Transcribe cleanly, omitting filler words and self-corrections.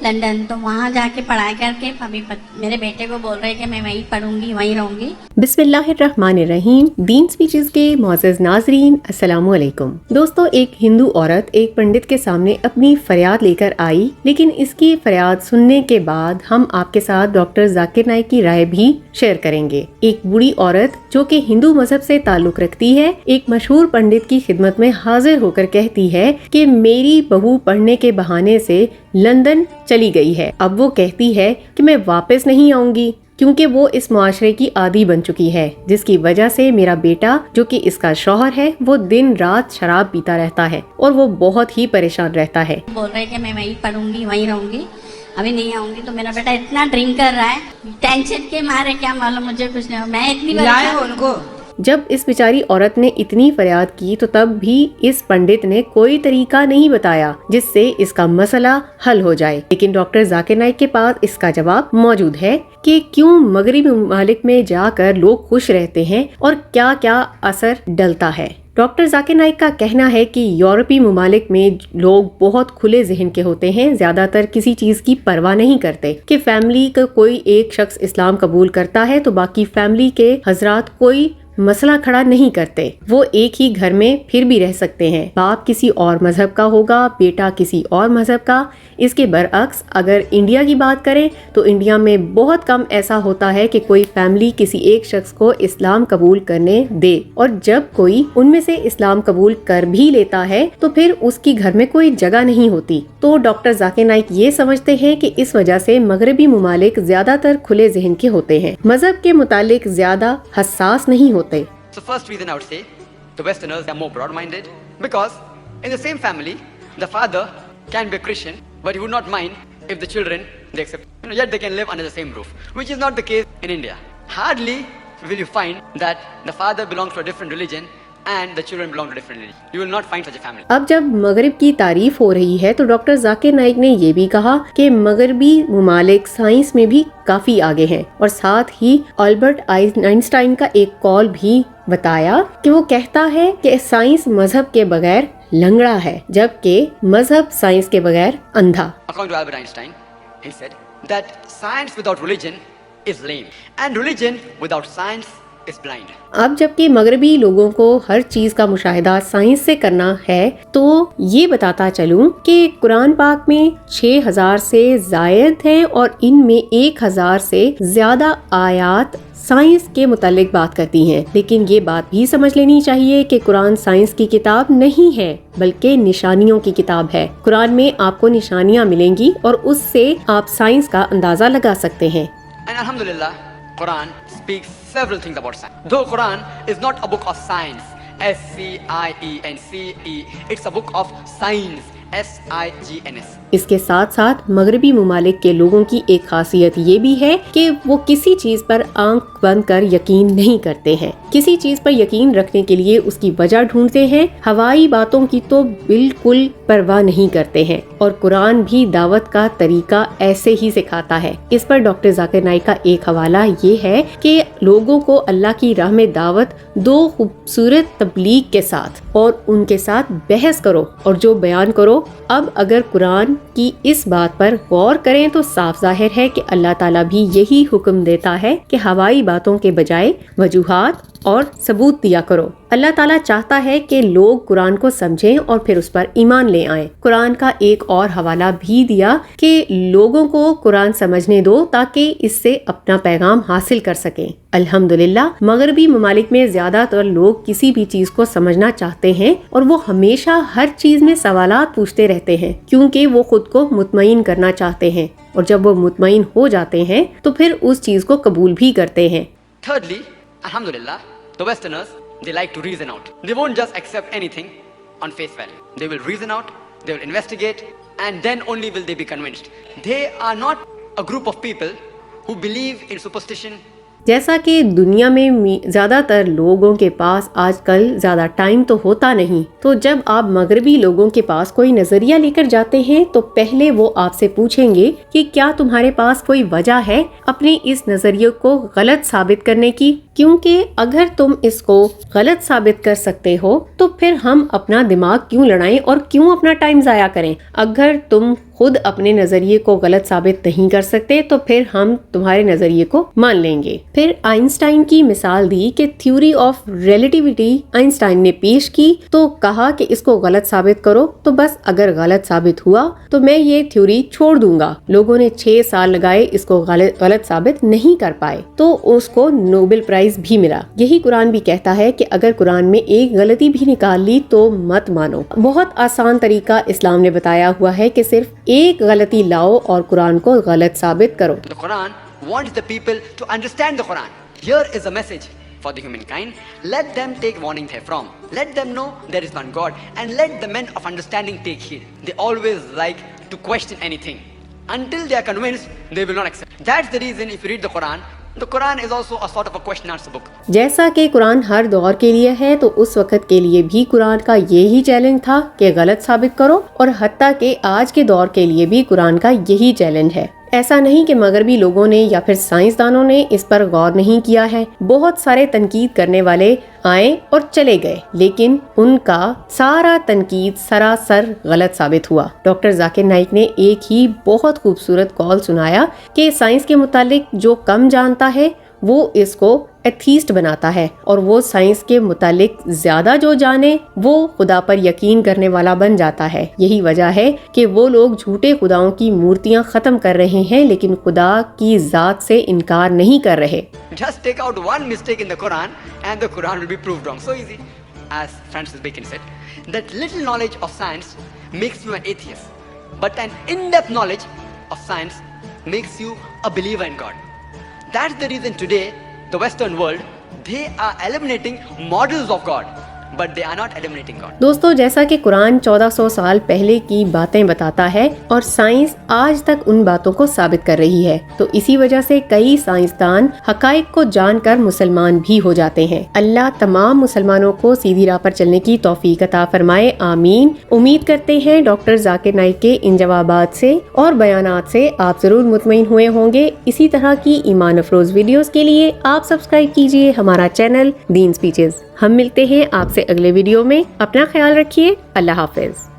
London, तो वहाँ जाके पढ़ाई करके अभी मेरे बेटे को बोल रहे कि मैं वहीं पढ़ूंगी, वहीं रहूंगी। बिस्मिल्लाहिर्रहमानिर्रहीम। दीन स्पीचेस के मोअज़्ज़ज़ नाज़रीन, अस्सलामु अलैकुम। दोस्तों, एक हिंदू औरत एक पंडित के सामने अपनी फरियाद लेकर आई, लेकिन इसकी फरियाद सुनने के बाद हम आपके साथ डॉक्टर जाकिर नाइक की राय भी शेयर करेंगे। एक बूढ़ी औरत जो कि हिंदू मजहब से ताल्लुक रखती है, एक मशहूर पंडित की खिदमत में हाजिर होकर कहती है कि मेरी बहू पढ़ने के बहाने से लंदन चली गई है। अब वो कहती है कि मैं वापस नहीं आऊंगी क्योंकि वो इस मुआशरे की आदी बन चुकी है, जिसकी वजह से मेरा बेटा जो कि इसका शौहर है वो दिन रात शराब पीता रहता है और वो बहुत ही परेशान रहता है। बोल रहे कि मैं वहीं पढ़ूंगी, वहीं रहूंगी, अभी नहीं आऊंगी। तो मेरा बेटा इतना ड्रिंक कर रहा है, टेंशन के मारे क्या मालूम, मुझे कुछ नहीं, मैं इतनी उनको। जब इस बेचारी औरत ने इतनी फरियाद की तो तब भी इस पंडित ने कोई तरीका नहीं बताया जिससे इसका मसला हल हो जाए। लेकिन डॉक्टर जाकिर नाइक के पास इसका जवाब मौजूद है कि क्यों मगरिबी ममालिक में जाकर लोग खुश रहते हैं और क्या क्या असर डलता है। डॉक्टर जाकिर नाइक का कहना है कि यूरोपीय ममालिक में लोग बहुत खुले जहन के होते हैं, ज्यादातर किसी चीज की परवाह नहीं करते कि फैमिली का कोई एक शख्स इस्लाम कबूल करता है तो बाकी फैमिली के हजरात कोई मसला खड़ा नहीं करते। वो एक ही घर में फिर भी रह सकते हैं। बाप किसी और मजहब का होगा, बेटा किसी और मजहब का। इसके बरअक्स अगर इंडिया की बात करें तो इंडिया में बहुत कम ऐसा होता है कि कोई फैमिली किसी एक शख्स को इस्लाम कबूल करने दे, और जब कोई उनमें से इस्लाम कबूल कर भी लेता है तो फिर उसकी घर में कोई जगह नहीं होती। तो डॉक्टर जाकिर नाइक ये समझते हैं कि इस वजह से मगरबी ममालिक ज्यादातर खुले जहन के होते हैं, मजहब के मुतालिक ज्यादा हसास नहीं होते। So first reason I would say, the Westerners are more broad-minded because in the same family, the father can be a Christian, but he would not mind if the children they accept. Yet they can live under the same roof, which is not the case in India. Hardly will you find that the father belongs to a different religion and the children belong to different religion. You will not find such a family. अब जब मगरिब की तारीफ हो रही है तो doctor Zakir Naik ने ये भी कहा कि मगरबी मुमालिक साइंस में भी काफी आगे हैं, और साथ ही अल्बर्ट आइंस्टाइन का एक कॉल भी बताया कि वो कहता है कि साइंस मजहब के बगैर लंगड़ा है, जबकि मजहब साइंस के बगैर अंधा। According to Albert Einstein, he said that science without religion is lame and religion without science is blind. अब जबकि मगरबी लोगों को हर चीज का मुशाहिदा साइंस से करना है, तो ये बताता चलूं कि कुरान पाक में 6000 से जायद हैं और इनमें 1000 से ज्यादा आयात साइंस के मुतालिक बात करती हैं। लेकिन ये बात भी समझ लेनी चाहिए कि कुरान साइंस की किताब नहीं है बल्कि निशानियों की किताब है। कुरान में आपको निशानियाँ मिलेंगी और उससे आप साइंस का अंदाजा लगा सकते हैं। And alhamdulillah, Quran speaks several things about science. Though Quran is not a book of science, S-C-I-E-N-C-E, it's a book of science, S-I-G-N-S. इसके साथ साथ मगरबी ममालिक के लोगों की एक खासियत ये भी है कि वो किसी चीज पर आंख बंद कर यकीन नहीं करते हैं। किसी चीज पर यकीन रखने के लिए उसकी वजह ढूंढते हैं। हवाई बातों की तो बिल्कुल परवाह नहीं करते हैं, और कुरान भी दावत का तरीका ऐसे ही सिखाता है। इस पर डॉक्टर जाकिर नाइक का एक हवाला ये है कि लोगों को अल्लाह की राह में दावत दो खूबसूरत तबलीग के साथ और उनके साथ बहस करो और जो बयान करो। अब अगर कुरान की इस बात पर गौर करें तो साफ जाहिर है कि अल्लाह ताला भी यही हुक्म देता है कि हवाई बातों के बजाय वजूहात और सबूत दिया करो। अल्लाह ताला चाहता है कि लोग कुरान को समझें और फिर उस पर ईमान ले आएं। कुरान का एक और हवाला भी दिया कि लोगों को कुरान समझने दो ताकि इससे अपना पैगाम हासिल कर सकें। अल्हम्दुलिल्लाह, मगरबी ममालिक में ज्यादातर लोग किसी भी चीज को समझना चाहते हैं और वो हमेशा हर चीज में सवालात पूछते रहते हैं क्योंकि वो खुद को मुतमईन करना चाहते हैं, और जब वो मुतमईन हो जाते हैं तो फिर उस चीज को कबूल भी करते हैं। Thirdly, alhamdulillah, the Westerners, they like to reason out. They won't just accept anything on face value. They will reason out, they will investigate, and then only will they be convinced. They are not a group of people who believe in superstition. जैसा कि दुनिया में ज्यादातर लोगों के पास आजकल ज्यादा time तो होता नहीं, तो जब आप मगरबी लोगों के पास कोई नजरिया लेकर जाते हैं तो पहले वो आपसे पूछेंगे कि क्या तुम्हारे पास कोई वजह है अपने इस नजरिए को गलत साबित करने की, क्योंकि अगर तुम इसको गलत साबित कर सकते हो तो फिर हम अपना दिमाग क्यों लड़ाएं और क्यों अपना टाइम जाया करें। अगर तुम खुद अपने नजरिए को गलत साबित नहीं कर सकते तो फिर हम तुम्हारे नजरिए को मान लेंगे। फिर आइंस्टाइन की मिसाल दी कि थ्योरी ऑफ रिलेटिविटी आइंस्टाइन ने पेश की तो कहा कि इसको गलत साबित करो, तो बस अगर गलत साबित हुआ तो मैं ये थ्योरी छोड़ दूंगा। लोगों ने 6 साल लगाए, इसको गलत साबित नहीं कर पाए तो उसको नोबेल प्राइज भी मिला। यही कुरान भी कहता है कि अगर कुरान में एक गलती भी निकाल ली तो मत मानो। बहुत आसान तरीका इस्लाम ने बताया हुआ है कि सिर्फ एक गलती लाओ और कुरान को गलत साबित करो। The Quran wants the people to understand the Quran. Here is a message for the humankind. Let them take warning therefrom. Let them know there is one God, and let the men of understanding take heed. They always like to question anything. Until they are convinced, they will not accept. That's the reason if you read the Quran is also a sort of a question answer book. जैसा कि कुरान हर दौर के लिए है तो उस वक्त के लिए भी कुरान का यही चैलेंज था कि गलत साबित करो, और हत्ता के आज के दौर के लिए भी कुरान का यही चैलेंज है। ऐसा नहीं कि मगरबी लोगों ने या फिर साइंसदानों ने इस पर गौर नहीं किया है। बहुत सारे तनकीद करने वाले आए और चले गए, लेकिन उनका सारा तनकीद सरासर गलत साबित हुआ। डॉक्टर जाकिर नाइक ने एक ही बहुत खूबसूरत कॉल सुनाया कि साइंस के मुतालिक जो कम जानता है वो इसको एथीस्ट बनाता है, और वो साइंस के मुतालिक ज्यादा जो जाने वो खुदा पर यकीन करने वाला बन जाता है। यही वजह है कि वो लोग झूठे खुदाओं की मूर्तियां खत्म कर रहे हैं लेकिन खुदा की जात से इनकार नहीं कर रहे। Just take out one mistake in the Quran and the Quran will be proved wrong. So easy. As Francis Bacon said, that little knowledge of science makes you an atheist, but an in-depth knowledge of science makes you a believer in God. That's the reason today the Western world, they are eliminating models of God, but they are not eliminating God. दोस्तों, जैसा कि कुरान 1400 साल पहले की बातें बताता है और साइंस आज तक उन बातों को साबित कर रही है, तो इसी वजह से कई साइंसदान हकाइक को जानकर मुसलमान भी हो जाते हैं। अल्लाह तमाम मुसलमानों को सीधी राह पर चलने की तौफीक अता फरमाए, आमीन। उम्मीद करते हैं डॉक्टर जाकिर नाइक के इन जवाबात से और बयानात से आप जरूर मुतमईन हुए होंगे। इसी तरह की ईमान अफरोज वीडियोस के लिए आप सब्सक्राइब कीजिए हमारा चैनल दीन स्पीचेस। हम मिलते हैं आपसे अगले वीडियो में। अपना ख्याल रखिए। अल्लाह हाफिज।